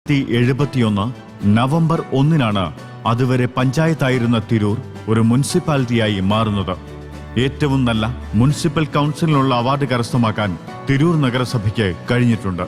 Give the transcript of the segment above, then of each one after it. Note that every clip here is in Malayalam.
1971 നവംബർ 1-നാണ് അതുവരെ പഞ്ചായത്തായിരുന്ന തിരൂർ ഒരു മുനിസിപ്പാലിറ്റിയായി മാറുന്നത്. ഏറ്റവും നല്ല മുനിസിപ്പൽ കൗൺസിലിനുള്ള അവാർഡ് കരസ്ഥമാക്കാൻ തിരൂർ നഗരസഭയ്ക്ക് കഴിഞ്ഞിട്ടുണ്ട്.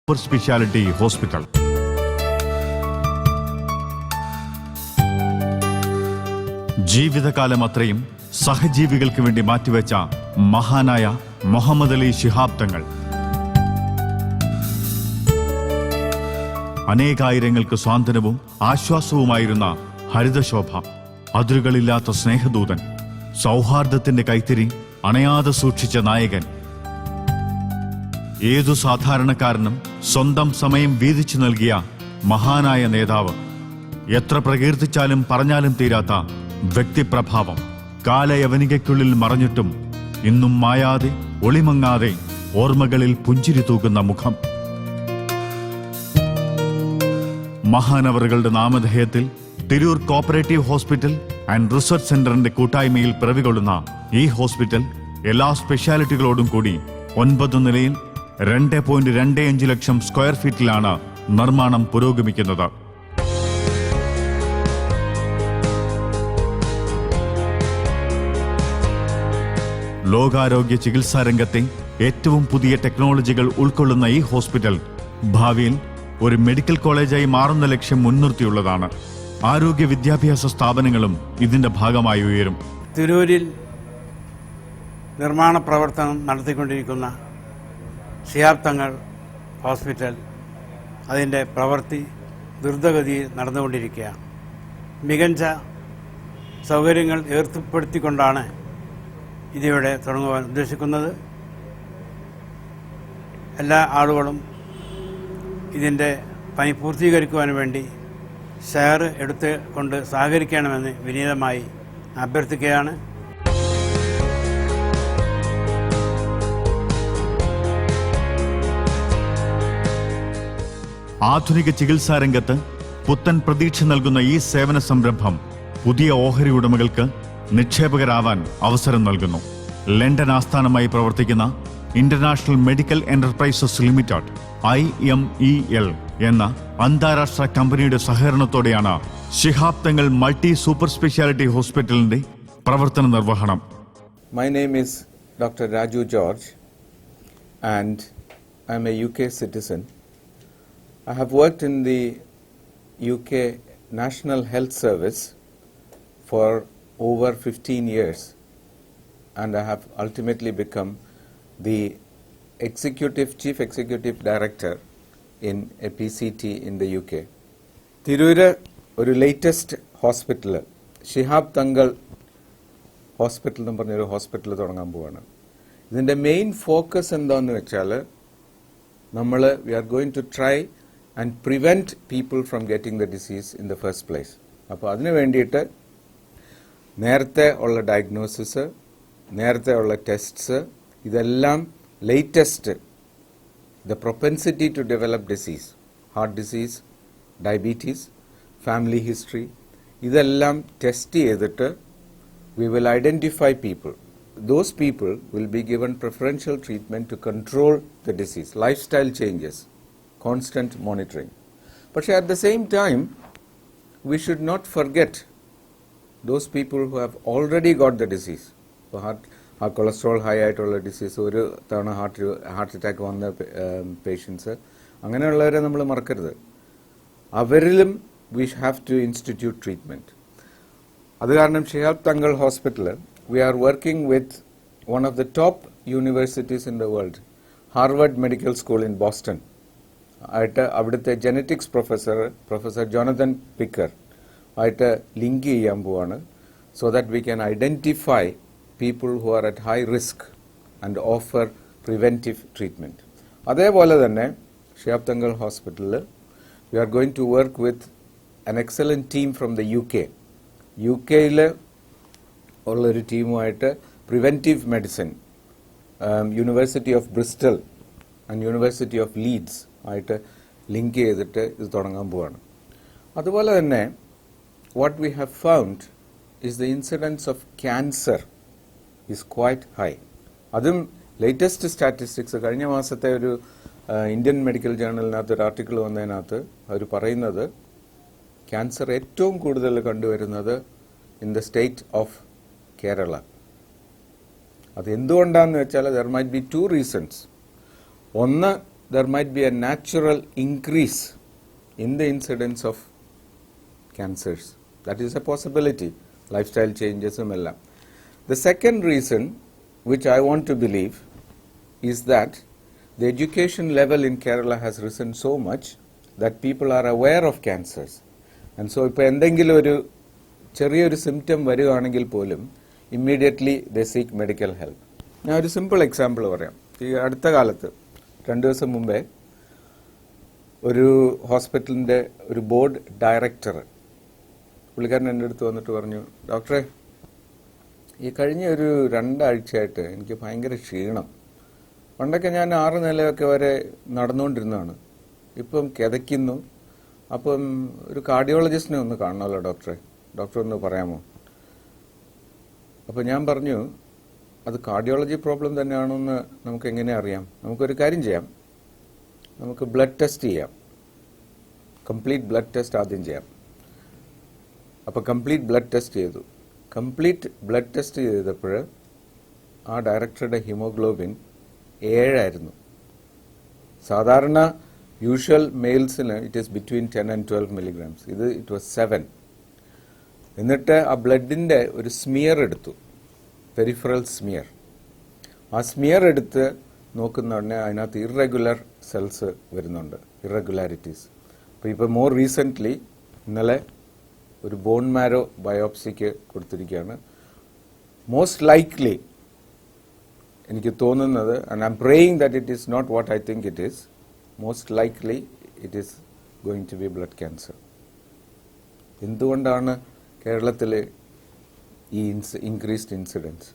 സൂപ്പർ സ്പെഷ്യാലിറ്റി ഹോസ്പിറ്റൽ ജീവിതകാലം അത്രയും സഹജീവികൾക്ക് വേണ്ടി മാറ്റിവെച്ച മഹാനായ മുഹമ്മദ് അലി ശിഹാബ് തങ്ങൾ അനേകായിരങ്ങൾക്ക് സ്വാന്തനവും ആശ്വാസവുമായിരുന്ന ഹരിതശോഭ, അതിരുകളില്ലാത്ത സ്നേഹദൂതൻ, സൗഹാർദ്ദത്തിന്റെ കൈത്തിരി അണയാതെ സൂക്ഷിച്ച നായകൻ, ഏതു സാധാരണക്കാരനും സ്വന്തം സമയം വീതിച്ചു നൽകിയ മഹാനായ നേതാവ്, എത്ര പ്രകീർത്തിച്ചാലും പറഞ്ഞാലും തീരാത്ത വ്യക്തിപ്രഭാവം, കാലയവനികയ്ക്കുള്ളിൽ മറഞ്ഞിട്ടും ഇന്നും മായാതെ ഒളിമങ്ങാതെ ഓർമ്മകളിൽ പുഞ്ചിരി തൂകുന്ന മുഖം. മഹാനവറുകളുടെ നാമധേയത്തിൽ Tirur cooperative hospital and research സെന്ററിന്റെ കൂട്ടായ്മയിൽ പിറവികൊള്ളുന്ന ഈ ഹോസ്പിറ്റൽ എല്ലാ സ്പെഷ്യാലിറ്റികളോടും കൂടി 9 നിലയിൽ 2.25 ലക്ഷം സ്ക്വയർ ഫീറ്റിലാണ് നിർമ്മാണം പുരോഗമിക്കുന്നത്. ലോകാരോഗ്യ ചികിത്സാ രംഗത്തെ ഏറ്റവും പുതിയ ടെക്നോളജികൾ ഉൾക്കൊള്ളുന്ന ഈ ഹോസ്പിറ്റൽ ഭാവിയിൽ ഒരു മെഡിക്കൽ കോളേജായി മാറുന്ന ലക്ഷ്യം മുൻനിർത്തിയുള്ളതാണ്. ആരോഗ്യ വിദ്യാഭ്യാസ സ്ഥാപനങ്ങളും ഇതിന്റെ ഭാഗമായി ഉയരും. തിരൂരിൽ നിർമ്മാണ പ്രവർത്തനം നടത്തിക്കൊണ്ടിരിക്കുന്ന ശിഹാബ് തങ്ങൾ ഹോസ്പിറ്റൽ, അതിൻ്റെ പ്രവൃത്തി ദ്രുതഗതിയിൽ നടന്നുകൊണ്ടിരിക്കുകയാണ്. മികച്ച സൗകര്യങ്ങൾ ഏർപ്പെടുത്തിക്കൊണ്ടാണ് ഇതിവിടെ തുടങ്ങുവാൻ ഉദ്ദേശിക്കുന്നത്. എല്ലാ ആളുകളും ഇതിൻ്റെ പണി പൂർത്തീകരിക്കുവാൻ വേണ്ടി ഷെയർ എടുത്ത് കൊണ്ട് സഹകരിക്കണമെന്ന് വിനീതമായി അഭ്യർത്ഥിക്കുകയാണ്. ആധുനിക ചികിത്സാ രംഗത്ത് പുത്തൻ പ്രതീക്ഷ നൽകുന്ന ഈ സേവന സംരംഭം പുതിയ ഓഹരി ഉടമകൾക്ക് നിക്ഷേപകരാവാൻ അവസരം നൽകുന്നു. ലണ്ടൻ ആസ്ഥാനമായി പ്രവർത്തിക്കുന്ന international medical enterprises limited IMEL എന്ന അന്താരാഷ്ട്ര കമ്പനിയുടെ സഹകരണത്തോടെയാണ് Shihab Thangal multi super speciality ഹോസ്പിറ്റലിന്റെ പ്രവർത്തന നിർവഹണം. My name is Dr. Raju George and I am a UK citizen. I have worked in the UK National Health Service for over 15 years and I have ultimately become the Chief Executive Director in a PCT in the UK. Tirur ഒരു latest hospital, Shihab Thangal hospital എന്ന് പറഞ്ഞൊരു ഹോസ്പിറ്റൽ തുടങ്ങാൻ പോവാണ്. ഇതിൻ്റെ മെയിൻ ഫോക്കസ് എന്താണെന്ന് വെച്ചാൽ we are going to try and prevent people from getting the disease in the first place. അപ്പോൾ അതിനു വേണ്ടിയിട്ട് നേരത്തെ ഉള്ള ഡയഗ്നോസിസ്, നേരത്തെ ഉള്ള ടെസ്റ്റ്സ്, ഇതെല്ലാം latest, the propensity to develop disease, heart disease, diabetes, family history, ഇതെല്ലാം ടെസ്റ്റ് ചെയ്തിട്ട് we will identify people. Those people will be given preferential treatment to control the disease, lifestyle changes, constant monitoring. But at the same time, we should not forget those people who have already got the disease. So heart cholesterol high ആയിട്ടുള്ള ഡിസീസ്, ഒരു തവണ ഹാർട്ട് അറ്റാക്ക് വന്ന പേഷ്യൻസ്, അങ്ങനെയുള്ളവരെ നമ്മൾ മറക്കരുത്. അവരിലും we have to institute treatment. അത് കാരണം Shihab Thangal hospital, we are working with one of the top universities in the world, Harvard Medical School in Boston. ആയിട്ട് അവിടുത്തെ ജെനറ്റിക്സ് പ്രൊഫസർ ജോണതൻ പിക്കർ ആയിട്ട് ലിങ്ക് ചെയ്യാൻ പോവാണ്, so that we can identify people who are at high risk and offer preventive treatment. അതേപോലെ തന്നെ ഷിഹാബ് തങ്ങൾ ഹോസ്പിറ്റലിൽ we are going to work with an excellent team from the UK. യിൽ ഉള്ളൊരു ടീമുമായിട്ട് preventive medicine, university of Bristol and university of Leeds ആയിട്ട് ലിങ്ക് ചെയ്തിട്ട് ഇത് തുടങ്ങാൻ പോവാണ്. അതുപോലെ തന്നെ what we have found is the incidence of cancer is quite high. അതും ലേറ്റസ്റ്റ് സ്റ്റാറ്റിസ്റ്റിക്സ്, കഴിഞ്ഞ മാസത്തെ ഒരു ഇന്ത്യൻ മെഡിക്കൽ ജേർണലിനകത്ത് ഒരു ആർട്ടിക്കിൾ വന്നതിനകത്ത് അവർ പറയുന്നത് ക്യാൻസർ ഏറ്റവും കൂടുതൽ കണ്ടുവരുന്നത് in the state of Kerala. അത് എന്തുകൊണ്ടാണെന്ന് വെച്ചാൽ there might be two reasons. ഒന്ന്, there might be a natural increase in the incidence of cancers. That is a possibility, life style ചേഞ്ചസും എല്ലാം. The second reason, which I want to believe, is that the education level in Kerala has risen so much that people are aware of cancers. And so, ഇപ്പോൾ എന്തെങ്കിലും ഒരു ചെറിയൊരു സിംറ്റം വരികയാണെങ്കിൽ പോലും ഇമ്മീഡിയറ്റ്ലി ദേ സീക്ക് മെഡിക്കൽ ഹെൽപ്പ്. ഞാൻ ഒരു സിമ്പിൾ എക്സാമ്പിൾ പറയാം. ഈ അടുത്ത കാലത്ത് 2 ദിവസം മുമ്പേ ഒരു ഹോസ്പിറ്റലിൻ്റെ ഒരു ബോർഡ് ഡയറക്ടർ, പുള്ളിക്കാരൻ എൻ്റെ അടുത്ത് വന്നിട്ട് പറഞ്ഞു, ഡോക്ടറെ, ഈ കഴിഞ്ഞ ഒരു 2 ആഴ്ചയായിട്ട് എനിക്ക് ഭയങ്കര ക്ഷീണം. പണ്ടൊക്കെ ഞാൻ 6 നിലയൊക്കെ വരെ നടന്നുകൊണ്ടിരുന്നതാണ്, ഇപ്പം കിതയ്ക്കുന്നു. അപ്പം ഒരു കാർഡിയോളജിസ്റ്റിനെ ഒന്ന് കാണണമല്ലോ ഡോക്ടറെ, ഡോക്ടർ ഒന്ന് പറയാമോ? അപ്പോൾ ഞാൻ പറഞ്ഞു, അത് കാർഡിയോളജി പ്രോബ്ലം തന്നെയാണെന്ന് നമുക്ക് എങ്ങനെ അറിയാം? നമുക്കൊരു കാര്യം ചെയ്യാം, നമുക്ക് ബ്ലഡ് ടെസ്റ്റ് ചെയ്യാം, കംപ്ലീറ്റ് ബ്ലഡ് ടെസ്റ്റ് ആദ്യം ചെയ്യാം. അപ്പോൾ കംപ്ലീറ്റ് ബ്ലഡ് ടെസ്റ്റ് ചെയ്തു. കംപ്ലീറ്റ് ബ്ലഡ് ടെസ്റ്റ് ചെയ്തപ്പോൾ ആ ഡയറക്ടറുടെ ഹീമോഗ്ലോബിൻ 7 ആയിരുന്നു. സാധാരണ യൂഷ്വൽ മെയിൽസിന് it is between 10 and 12 milligrams. It was 7. എന്നിട്ട് ആ ബ്ലഡിൻ്റെ ഒരു സ്മിയർ എടുത്തു, പെരിഫറൽ സ്മിയർ. ആ സ്മിയർ എടുത്ത് നോക്കുന്ന ഉടനെ അതിനകത്ത് ഇറഗുലർ സെൽസ് വരുന്നുണ്ട്, ഇറഗുലാരിറ്റീസ്. അപ്പോൾ ഇപ്പോൾ മോർ റീസെൻ്റ്ലി ഇന്നലെ ഒരു ബോൺ മാരോ ബയോപ്സിക്ക് കൊടുത്തിരിക്കുകയാണ്. മോസ്റ്റ് ലൈക്ലി എനിക്ക് തോന്നുന്നത്, and I'm praying that it is not what I think it is, most likely it is going to be blood cancer. എന്തുകൊണ്ടാണ് കേരളത്തിൽ ഈ increased incidence?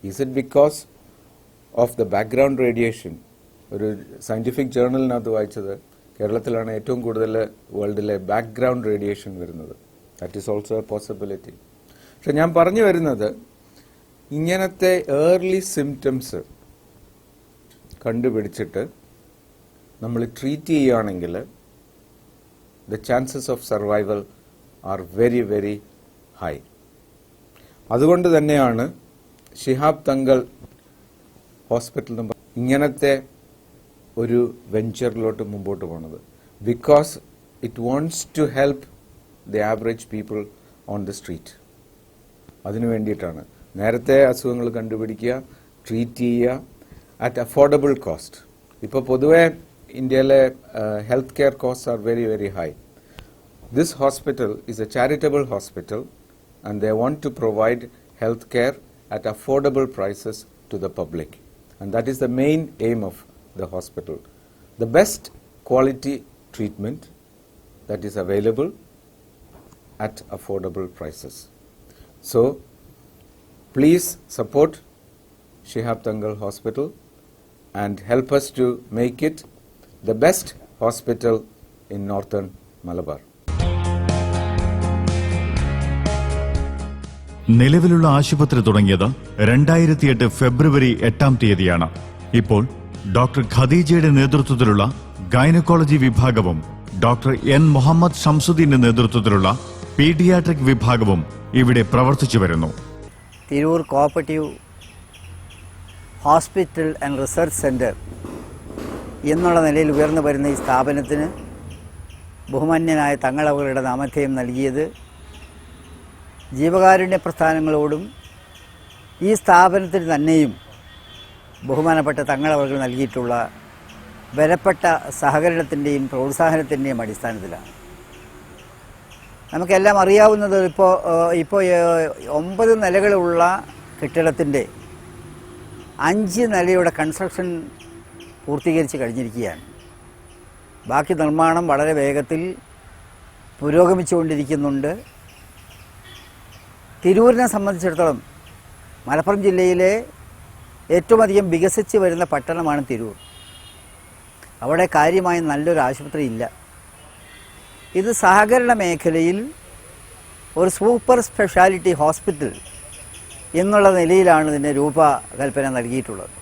Is it because of the background radiation? ഒരു സയൻറ്റിഫിക് ജേർണലിനകത്ത് വായിച്ചത് കേരളത്തിലാണ് ഏറ്റവും കൂടുതൽ വേൾഡിലെ ബാക്ക്ഗ്രൗണ്ട് റേഡിയേഷൻ വരുന്നത്. That is also a possibility. പക്ഷെ ഞാൻ പറഞ്ഞു വരുന്നത്, ഇങ്ങനത്തെ ഏർലി സിംറ്റംസ് കണ്ടുപിടിച്ചിട്ട് നമ്മൾ ട്രീറ്റ് ചെയ്യുകയാണെങ്കിൽ the chances of survival are very very high. അതുകൊണ്ട് തന്നെയാണ് ഷിഹാബ് തങ്ങൾ ഹോസ്പിറ്റൽ ഇങ്ങനത്തെ ഒരു വെഞ്ചറിലോട്ട് മുമ്പോട്ട് പോകുന്നത്. Because it wants to help the average people on the street. അതിനു വേണ്ടിയിട്ടാണ് നേരത്തെ അസുഖങ്ങൾ കണ്ടുപിടിക്കുക, ട്രീറ്റ് ചെയ്യുക അറ്റ് അഫോർഡബിൾ കോസ്റ്റ്. ഇപ്പോൾ പൊതുവെ ഇന്ത്യയിലെ health care cost are very very high. This hospital is A charitable hospital and they want to provide health care at affordable prices to the public, and that is the main aim of the hospital. The best quality treatment that is available at affordable prices. So, please support Shihab Thangal Hospital and help us to make it the best hospital in Northern Malabar. നിലവിലുള്ള ആശുപത്രി തുടങ്ങിയത് 2008 ഫെബ്രുവരി 8 തീയതിയാണ്. ഇപ്പോൾ ഡോക്ടർ ഖദീജയുടെ നേതൃത്വത്തിലുള്ള ഗൈനക്കോളജി വിഭാഗവും ഡോക്ടർ എൻ മുഹമ്മദ് ഷംസുദ്ദീന്റെ നേതൃത്വത്തിലുള്ള പീഡിയാട്രിക് വിഭാഗവും ഇവിടെ പ്രവർത്തിച്ചു വരുന്നു. Tirur cooperative hospital and research centre എന്നുള്ള നിലയിൽ ഉയർന്നു വരുന്ന ഈ സ്ഥാപനത്തിന് ബഹുമാന്യനായ തങ്ങളവരുടെ നാമധേയം നൽകിയത് ജീവകാരുണ്യ പ്രസ്ഥാനങ്ങളോടും ഈ സ്ഥാപനത്തിന് തന്നെയും ബഹുമാനപ്പെട്ട തങ്ങളവർ നൽകിയിട്ടുള്ള വിലപ്പെട്ട സഹകരണത്തിൻ്റെയും പ്രോത്സാഹനത്തിൻ്റെയും അടിസ്ഥാനത്തിലാണ്. നമുക്കെല്ലാം അറിയാവുന്നത് ഇപ്പോൾ 9 നിലകളുള്ള കെട്ടിടത്തിൻ്റെ 5 നിലയുടെ കൺസ്ട്രക്ഷൻ പൂർത്തീകരിച്ച് കഴിഞ്ഞിരിക്കുകയാണ്. ബാക്കി നിർമ്മാണം വളരെ വേഗത്തിൽ പുരോഗമിച്ചുകൊണ്ടിരിക്കുന്നുണ്ട്. തിരൂരിനെ സംബന്ധിച്ചിടത്തോളം മലപ്പുറം ജില്ലയിലെ ഏറ്റവും അധികം വികസിച്ച് വരുന്ന പട്ടണമാണ് തിരൂർ. അവിടെ കാര്യമായ നല്ലൊരു ആശുപത്രി ഇല്ല. ഇത് സഹകരണ മേഖലയിൽ ഒരു സൂപ്പർ സ്പെഷ്യാലിറ്റി ഹോസ്പിറ്റൽ എന്നുള്ള നിലയിലാണ് ഇതിൻ്റെ രൂപകൽപ്പന നൽകിയിട്ടുള്ളത്.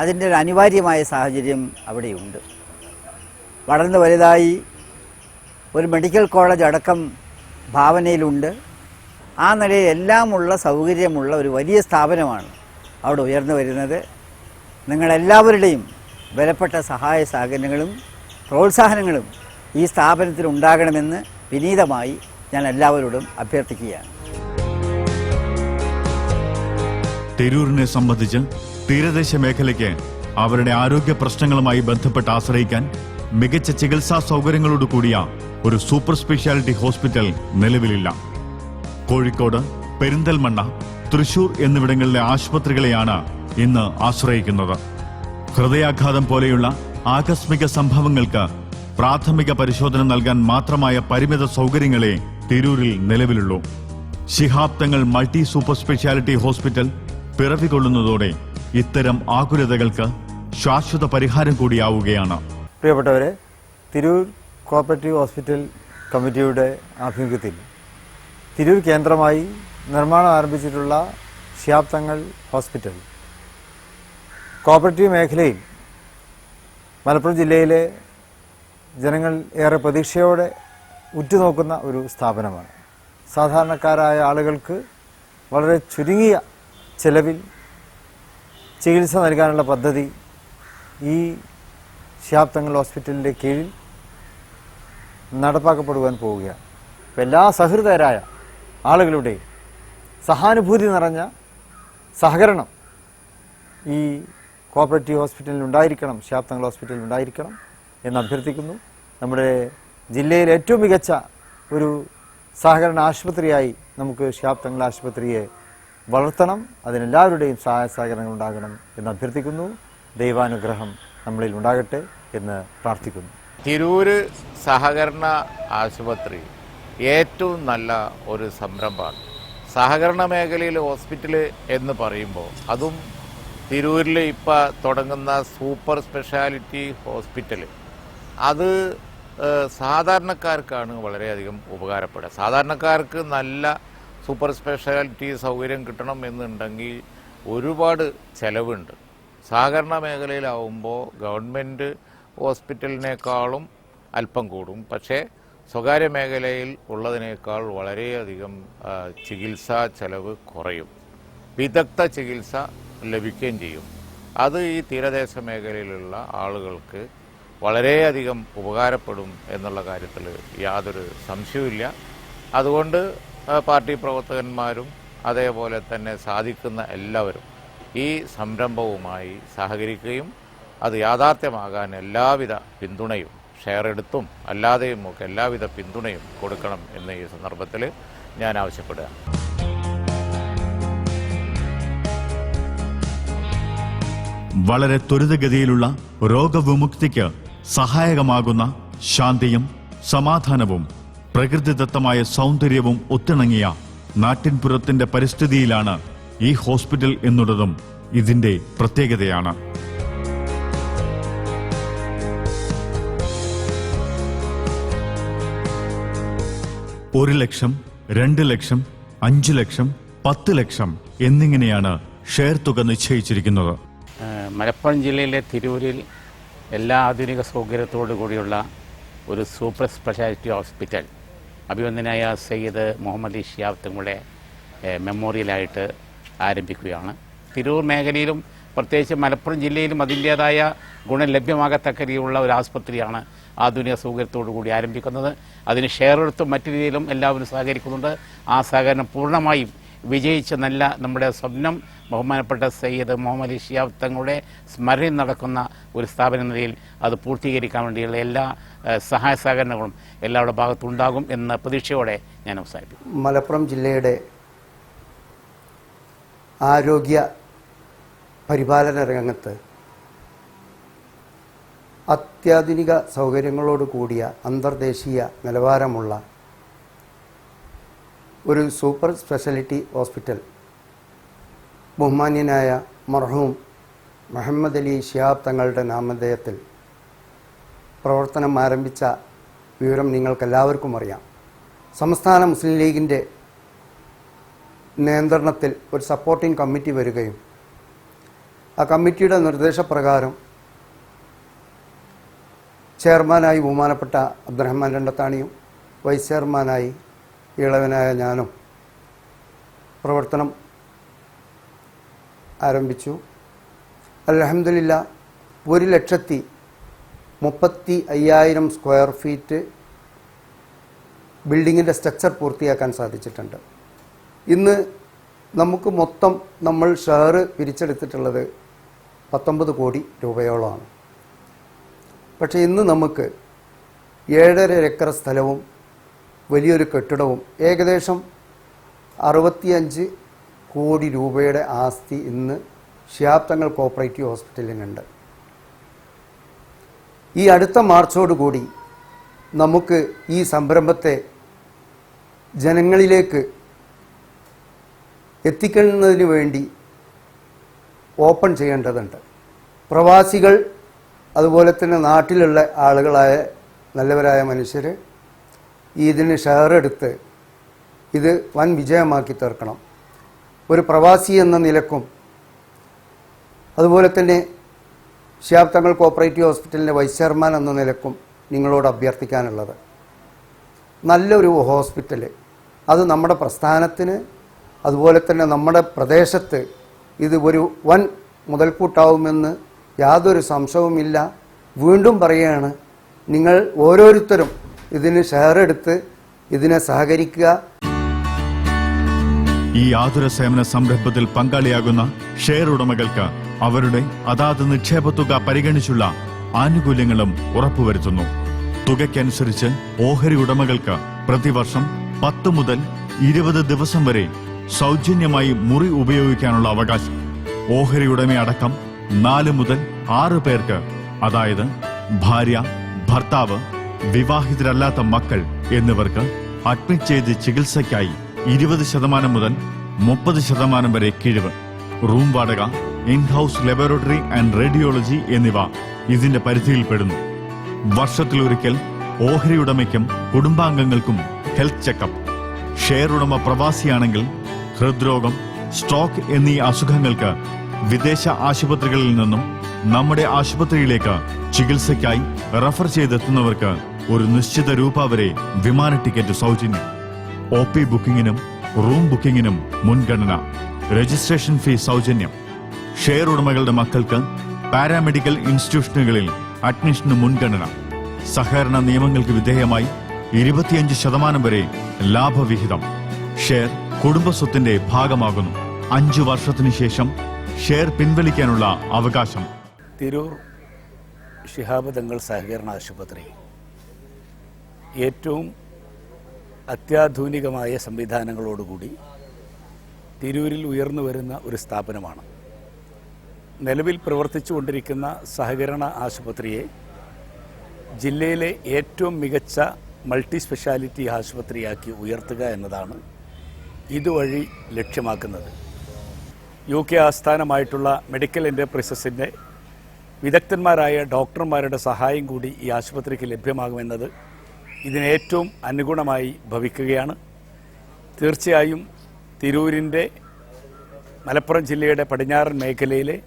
അതിൻ്റെ ഒരു അനിവാര്യമായ സാഹചര്യം അവിടെയുണ്ട്. വളർന്നു വലുതായി ഒരു മെഡിക്കൽ കോളേജ് അടക്കം ഭാവനയിലുണ്ട്. ആ നിലയിൽ എല്ലാമുള്ള സൗകര്യമുള്ള ഒരു വലിയ സ്ഥാപനമാണ് അവിടെ ഉയർന്നു വരുന്നത്. നിങ്ങളെല്ലാവരുടെയും വിലപ്പെട്ട സഹായ സഹകരണങ്ങളും പ്രോത്സാഹനങ്ങളും ഈ സ്ഥാപനത്തിൽ ഉണ്ടാകണമെന്ന് വിനീതമായി ഞാൻ എല്ലാവരോടും അഭ്യർത്ഥിക്കുകയാണ്. തിരൂരിനെ സംബന്ധിച്ച് തീരദേശ മേഖലയ്ക്ക് അവരുടെ ആരോഗ്യ പ്രശ്നങ്ങളുമായി ബന്ധപ്പെട്ട് ആശ്രയിക്കാൻ മികച്ച ചികിത്സാ സൗകര്യങ്ങളോട് കൂടിയ ഒരു സൂപ്പർ സ്പെഷ്യാലിറ്റി ഹോസ്പിറ്റൽ നിലവിലില്ല. കോഴിക്കോട്, പെരിന്തൽമണ്ണ, തൃശൂർ എന്നിവിടങ്ങളിലെ ആശുപത്രികളെയാണ് ഇന്ന് ആശ്രയിക്കുന്നത്. ഹൃദയാഘാതം പോലെയുള്ള ആകസ്മിക സംഭവങ്ങൾക്ക് പ്രാഥമിക പരിശോധന നൽകാൻ മാത്രമായ പരിമിത സൗകര്യങ്ങളെ തിരൂരിൽ നിലവിലുള്ളൂ. Shihab Thangal multi super speciality hospital പിറവികൊള്ളുന്നതോടെ ഇത്തരം ആകുലതകൾക്ക് ശാശ്വത പരിഹാരം കൂടിയാവുകയാണ്. പ്രിയപ്പെട്ടവരെ, തിരൂർ കോഓപ്പറേറ്റീവ് ഹോസ്പിറ്റൽ കമ്മിറ്റിയുടെ ആഭിമുഖ്യത്തിൽ തിരൂർ കേന്ദ്രമായി നിർമ്മാണം ആരംഭിച്ചിട്ടുള്ള ശിഹാബ് തങ്ങൾ ഹോസ്പിറ്റൽ കോഓപ്പറേറ്റീവ് മേഖലയിൽ മലപ്പുറം ജില്ലയിലെ ജനങ്ങൾ ഏറെ പ്രതീക്ഷയോടെ ഉറ്റുനോക്കുന്ന ഒരു സ്ഥാപനമാണ്. സാധാരണക്കാരായ ആളുകൾക്ക് വളരെ ചുരുങ്ങിയ ചെലവിൽ ചികിത്സ നൽകാനുള്ള പദ്ധതി ഈ ശിഹാബ് തങ്ങൾ ഹോസ്പിറ്റലിൻ്റെ കീഴിൽ നടപ്പാക്കപ്പെടുവാൻ പോവുകയാണ്. എല്ലാ സഹൃദയരായ ആളുകളുടെയും സഹാനുഭൂതി നിറഞ്ഞ സഹകരണം ഈ കോഓപ്പറേറ്റീവ് ഹോസ്പിറ്റലിൽ ഉണ്ടായിരിക്കണം, ശിഹാബ് തങ്ങൾ ഹോസ്പിറ്റലിൽ ഉണ്ടായിരിക്കണം എന്ന് അഭ്യർത്ഥിക്കുന്നു. നമ്മുടെ ജില്ലയിൽ ഏറ്റവും മികച്ച ഒരു സഹകരണ ആശുപത്രിയായി നമുക്ക് ശിഹാബ് തങ്ങൾ ആശുപത്രിയെ വളർത്തണം. അതിനെല്ലാവരുടെയും സഹായ സഹകരണങ്ങൾ ഉണ്ടാകണം എന്ന് അഭ്യർത്ഥിക്കുന്നു. ദൈവാനുഗ്രഹം നമ്മളിൽ ഉണ്ടാകട്ടെ എന്ന് പ്രാർത്ഥിക്കുന്നു. തിരൂര് സഹകരണ ആശുപത്രി ഏറ്റവും നല്ല ഒരു സംരംഭമാണ്. സഹകരണ മേഖലയിൽ ഹോസ്പിറ്റൽ എന്ന് പറയുമ്പോൾ അതും തിരൂരിൽ ഇപ്പോൾ തുടങ്ങുന്ന സൂപ്പർ സ്പെഷ്യാലിറ്റി ഹോസ്പിറ്റൽ അത് സാധാരണക്കാർക്കാണ് വളരെയധികം ഉപകാരപ്പെടുക. സാധാരണക്കാർക്ക് നല്ല സൂപ്പർ സ്പെഷ്യാലിറ്റി സൗകര്യം കിട്ടണം എന്നുണ്ടെങ്കിൽ ഒരുപാട് ചെലവുണ്ട്. സഹകരണ മേഖലയിലാവുമ്പോൾ ഗവൺമെൻറ് ഹോസ്പിറ്റലിനേക്കാളും അല്പം കൂടും. പക്ഷേ സ്വകാര്യ മേഖലയിൽ ഉള്ളതിനേക്കാൾ വളരെയധികം ചികിത്സാ ചെലവ് കുറയും. വിദഗ്ധ ചികിത്സ ലഭിക്കുകയും ചെയ്യും. അത് ഈ തീരദേശ മേഖലയിലുള്ള ആളുകൾക്ക് വളരെയധികം ഉപകാരപ്പെടും എന്നുള്ള കാര്യത്തിൽ യാതൊരു സംശയവുമില്ല. അതുകൊണ്ട് പാർട്ടി പ്രവർത്തകന്മാരും അതേപോലെ തന്നെ സാധിക്കുന്ന എല്ലാവരും ഈ സംരംഭവുമായി സഹകരിക്കുകയും അത് യാഥാർത്ഥ്യമാകാൻ എല്ലാവിധ പിന്തുണയും ഷെയർ എടുത്തും അല്ലാതെയും ഒക്കെ എല്ലാവിധ പിന്തുണയും കൊടുക്കണം എന്ന് ഈ സന്ദർഭത്തിൽ ഞാൻ ആവശ്യപ്പെടുക. വളരെ ത്വരിതഗതിയിലുള്ള രോഗവിമുക്തിക്ക് സഹായകമാകുന്ന ശാന്തിയും സമാധാനവും പ്രകൃതിദത്തമായ സൗന്ദര്യവും ഒത്തിണങ്ങിയ നാട്ടിൻപുറത്തിന്റെ പരിസ്ഥിതിയിലാണ് ഈ ഹോസ്പിറ്റൽ എന്നുള്ളതും ഇതിന്റെ പ്രത്യേകതയാണ്. ഒരു ലക്ഷം, 2 ലക്ഷം, 5 ലക്ഷം, 10 ലക്ഷം എന്നിങ്ങനെയാണ് ഷെയർ തുക നിശ്ചയിച്ചിരിക്കുന്നത്. മലപ്പുറം ജില്ലയിലെ തിരൂരിൽ എല്ലാ ആധുനിക സൗകര്യത്തോടു കൂടിയുള്ള ഒരു സൂപ്പർ സ്പെഷ്യാലിറ്റി ഹോസ്പിറ്റൽ അഭിവന്ദനായ സയ്യിദ് മുഹമ്മദ് ശിഹാബ് തങ്ങളുടെ മെമ്മോറിയലായിട്ട് ആരംഭിക്കുകയാണ്. തിരൂർ മേഖലയിലും പ്രത്യേകിച്ച് മലപ്പുറം ജില്ലയിലും അതിൻ്റേതായ ഗുണം ലഭ്യമാകത്തക്ക രീതിയിലുള്ള ഒരു ആസ്പത്രിയാണ് ആധുനിക സൗകര്യത്തോടു കൂടി ആരംഭിക്കുന്നത്. അതിന് ഷെയർ എടുത്തും മറ്റു രീതിയിലും എല്ലാവരും സഹകരിക്കുന്നുണ്ട്. ആ സഹകരണം പൂർണ്ണമായും വിജയിച്ച നല്ല നമ്മുടെ സ്വപ്നം ബഹുമാനപ്പെട്ട സയ്യിദ് മുഹമ്മദ് ശിഹാബ് തങ്ങളുടെ സ്മരണയിൽ നടക്കുന്ന ഒരു സ്ഥാപന നിലയിൽ അത് പൂർത്തീകരിക്കാൻ വേണ്ടിയുള്ള എല്ലാ സഹായ സഹകരണങ്ങളും എല്ലാവരുടെ ഭാഗത്തുണ്ടാകും എന്ന പ്രതീക്ഷയോടെ ഞാൻ അവസാനിപ്പിക്കും. മലപ്പുറം ജില്ലയുടെ ആരോഗ്യ പരിപാലന രംഗത്ത് അത്യാധുനിക സൗകര്യങ്ങളോട് കൂടിയ അന്തർദേശീയ നിലവാരമുള്ള ഒരു സൂപ്പർ സ്പെഷ്യാലിറ്റി ഹോസ്പിറ്റൽ ബഹുമാന്യനായ മർഹൂം മുഹമ്മദ് അലി ശിഹാബ് തങ്ങളുടെ നാമധേയത്തിൽ പ്രവർത്തനം ആരംഭിച്ച വിവരം നിങ്ങൾക്കെല്ലാവർക്കും അറിയാം. സംസ്ഥാന മുസ്ലിം ലീഗിൻ്റെ നിയന്ത്രണത്തിൽ ഒരു സപ്പോർട്ടിംഗ് കമ്മിറ്റി വരികയും ആ കമ്മിറ്റിയുടെ നിർദ്ദേശപ്രകാരം ചെയർമാനായി ബഹുമാനപ്പെട്ട അബ്ദുറഹ്മാൻ രണ്ടത്താണിയും വൈസ് ചെയർമാനായി ഇളവനായ ഞാനും പ്രവർത്തനം ആരംഭിച്ചു. അൽഹംദുലില്ലാ 1,35,000 സ്ക്വയർ ഫീറ്റ് ബിൽഡിങ്ങിൻ്റെ സ്ട്രക്ചർ പൂർത്തിയാക്കാൻ സാധിച്ചിട്ടുണ്ട്. ഇന്ന് നമുക്ക് മൊത്തം നമ്മൾ ഷെയർ പിരിച്ചെടുത്തിട്ടുള്ളത് 19 കോടി രൂപയോളമാണ്. പക്ഷേ ഇന്ന് നമുക്ക് 7.5 ഏക്കർ സ്ഥലവും വലിയൊരു കെട്ടിടവും ഏകദേശം 65 കോടി രൂപയുടെ ആസ്തി ഇന്ന് ശിഹാബ് തങ്ങൾ കോപ്പറേറ്റീവ് ഹോസ്പിറ്റലിനുണ്ട്. ഈ അടുത്ത മാർച്ചോടുകൂടി നമുക്ക് ഈ സംരംഭത്തെ ജനങ്ങളിലേക്ക് എത്തിക്കുന്നതിന് വേണ്ടി ഓപ്പൺ ചെയ്യേണ്ടതുണ്ട്. പ്രവാസികൾ അതുപോലെ തന്നെ നാട്ടിലുള്ള ആളുകളായ നല്ലവരായ മനുഷ്യർ ഇതിന് ഷെയർ എടുത്ത് ഇത് വൻ വിജയമാക്കി തീർക്കണം. ഒരു പ്രവാസി എന്ന നിലക്കും അതുപോലെ തന്നെ ശിഹാബ് തങ്ങൾ കോപ്പറേറ്റീവ് ഹോസ്പിറ്റലിൻ്റെ വൈസ് ചെയർമാൻ എന്ന നിലക്കും നിങ്ങളോട് അഭ്യർത്ഥിക്കാനുള്ളത്, നല്ലൊരു ഹോസ്പിറ്റൽ അത് നമ്മുടെ പ്രസ്ഥാനത്തിന് അതുപോലെ തന്നെ നമ്മുടെ പ്രദേശത്ത് ഇത് ഒരു വൻ മുതൽക്കൂട്ടാവുമെന്ന് യാതൊരു സംശയവുമില്ല. വീണ്ടും പറയുകയാണ്, നിങ്ങൾ ഓരോരുത്തരും ഇതിന് ഷെയർ എടുത്ത് ഇതിനെ സഹകരിക്കുക. ഈ ആതുര സേവന സംരംഭത്തിൽ പങ്കാളിയാകുന്ന ഷെയർ ഉടമകൾക്ക് അവരുടെ അതാത് നിക്ഷേപ തുക പരിഗണിച്ചുള്ള ആനുകൂല്യങ്ങളും ഉറപ്പുവരുത്തുന്നു. തുകയ്ക്കനുസരിച്ച് ഓഹരി ഉടമകൾക്ക് പ്രതിവർഷം 10 മുതൽ 20 ദിവസം വരെ സൗജന്യമായി മുറി ഉപയോഗിക്കാനുള്ള അവകാശം. ഓഹരി ഉടമയടക്കം 4 മുതൽ 6 പേർക്ക്, അതായത് ഭാര്യ, ഭർത്താവ്, വിവാഹിതരല്ലാത്ത മക്കൾ എന്നിവർക്ക് അഡ്മിറ്റ് ചെയ്ത് ചികിത്സയ്ക്കായി 20% മുതൽ 30% വരെ കിഴിവ്. റൂം വാടക, ഇൻഹൌസ് ലബോറട്ടറി ആൻഡ് റേഡിയോളജി എന്നിവ ഇതിന്റെ പരിധിയിൽപ്പെടുന്നു. വർഷത്തിലൊരിക്കൽ ഓഹരി ഉടമയ്ക്കും കുടുംബാംഗങ്ങൾക്കും ഹെൽത്ത് ചെക്കപ്പ്. ഷെയർ ഉടമ പ്രവാസിയാണെങ്കിൽ ഹൃദ്രോഗം, സ്ട്രോക്ക് എന്നീ അസുഖങ്ങൾക്ക് വിദേശ ആശുപത്രികളിൽ നിന്നും നമ്മുടെ ആശുപത്രിയിലേക്ക് ചികിത്സയ്ക്കായി റഫർ ചെയ്തെത്തുന്നവർക്ക് ഒരു നിശ്ചിത രൂപ വരെ വിമാന ടിക്കറ്റ് സൗജന്യം. OP ബുക്കിംഗിനും റൂം ബുക്കിംഗിനും മുൻഗണന. രജിസ്ട്രേഷൻ ഫീസ് സൗജന്യം. ഷെയർ ഉടമകളുടെ മക്കൾക്ക് പാരാമെഡിക്കൽ ഇൻസ്റ്റിറ്റ്യൂഷനുകളിൽ അഡ്മിഷന് മുൻഗണന. സഹകരണ നിയമങ്ങൾക്ക് വിധേയമായി 25% വരെ ലാഭവിഹിതം. ഷെയർ കുടുംബസ്വത്തിന്റെ ഭാഗമാകുന്നു. 5 വർഷത്തിനു ശേഷം ഷെയർ പിൻവലിക്കാനുള്ള അവകാശം. തിരൂർ ശിഹാബ് തങ്ങൾ സഹകരണ ആശുപത്രി ഏറ്റവും അത്യാധുനികമായ സംവിധാനങ്ങളോടുകൂടി തിരൂരിൽ ഉയർന്നു വരുന്ന ഒരു സ്ഥാപനമാണ്. നിലവിൽ പ്രവർത്തിച്ചുകൊണ്ടിരിക്കുന്ന സഹകരണ ആശുപത്രിയെ ജില്ലയിലെ ഏറ്റവും മികച്ച മൾട്ടി സ്പെഷ്യാലിറ്റി ആശുപത്രിയാക്കി ഉയർത്തുക എന്നതാണ് ഇതുവഴി ലക്ഷ്യമാക്കുന്നത്. UK ആസ്ഥാനമായിട്ടുള്ള മെഡിക്കൽ എൻ്റർപ്രൈസസിൻ്റെ വിദഗ്ധന്മാരായ ഡോക്ടർമാരുടെ സഹായം കൂടി ഈ ആശുപത്രിക്ക് ലഭ്യമാകുമെന്നത് ഇതിനേറ്റവും അനുഗുണമായി ഭവിക്കുകയാണ്. തീർച്ചയായും തിരൂരിൻ്റെ മലപ്പുറം ജില്ലയുടെ പടിഞ്ഞാറൻ മേഖലയിലെ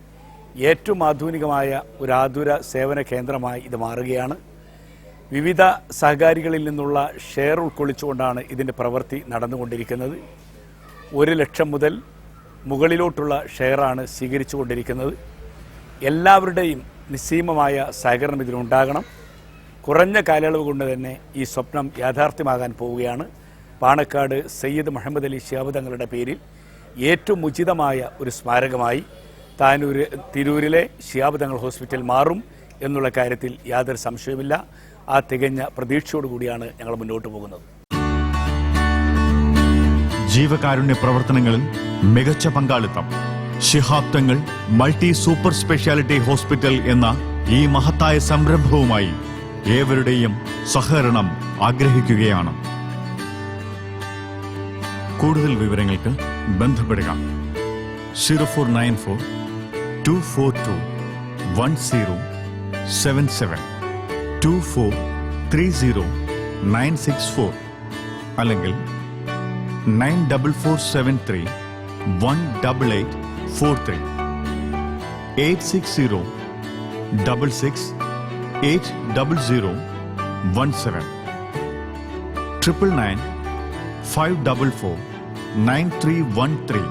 ഏറ്റവും ആധുനികമായ ഒരു ആതുര സേവന കേന്ദ്രമായി ഇത് മാറുകയാണ്. വിവിധ സഹകാരികളിൽ നിന്നുള്ള ഷെയർ ഉൾക്കൊള്ളിച്ചുകൊണ്ടാണ് ഇതിൻ്റെ പ്രവൃത്തി നടന്നുകൊണ്ടിരിക്കുന്നത്. 1 ലക്ഷം മുതൽ മുകളിലോട്ടുള്ള ഷെയറാണ് സ്വീകരിച്ചു കൊണ്ടിരിക്കുന്നത്. എല്ലാവരുടെയും നിസ്സീമമായ സഹകരണം ഇതിനുണ്ടാകണം. കുറഞ്ഞ കാലയളവ് കൊണ്ട് തന്നെ ഈ സ്വപ്നം യാഥാർത്ഥ്യമാകാൻ പോവുകയാണ്. പാണക്കാട് സയ്യിദ് മുഹമ്മദ് അലി ശിഹാബ് തങ്ങളുടെ പേരിൽ ഏറ്റവും ഉചിതമായ ഒരു സ്മാരകമായി തിരൂരിലെ ശിഹാബ് തങ്ങൾ ഹോസ്പിറ്റൽ മാറും എന്നുള്ള കാര്യത്തിൽ യാതൊരു സംശയവുമില്ല. ആ തികഞ്ഞ പ്രതീക്ഷയോടുകൂടിയാണ് ഞങ്ങൾ മുന്നോട്ട് പോകുന്നത്. ജീവകാരുണ്യ പ്രവർത്തനങ്ങളിൽ മികച്ച പങ്കാളിത്തം. Shihab Thangal multi super speciality hospital എന്ന ഈ മഹത്തായ സംരംഭവുമായി ഏവരുടെയും സഹകരണം ആഗ്രഹിക്കുകയാണ്. കൂടുതൽ വിവരങ്ങൾക്ക് ബന്ധപ്പെടുക 0494 242 1077 2430 964 അല്ലെങ്കിൽ 94473 18843 860 66 800 17 999 544 9313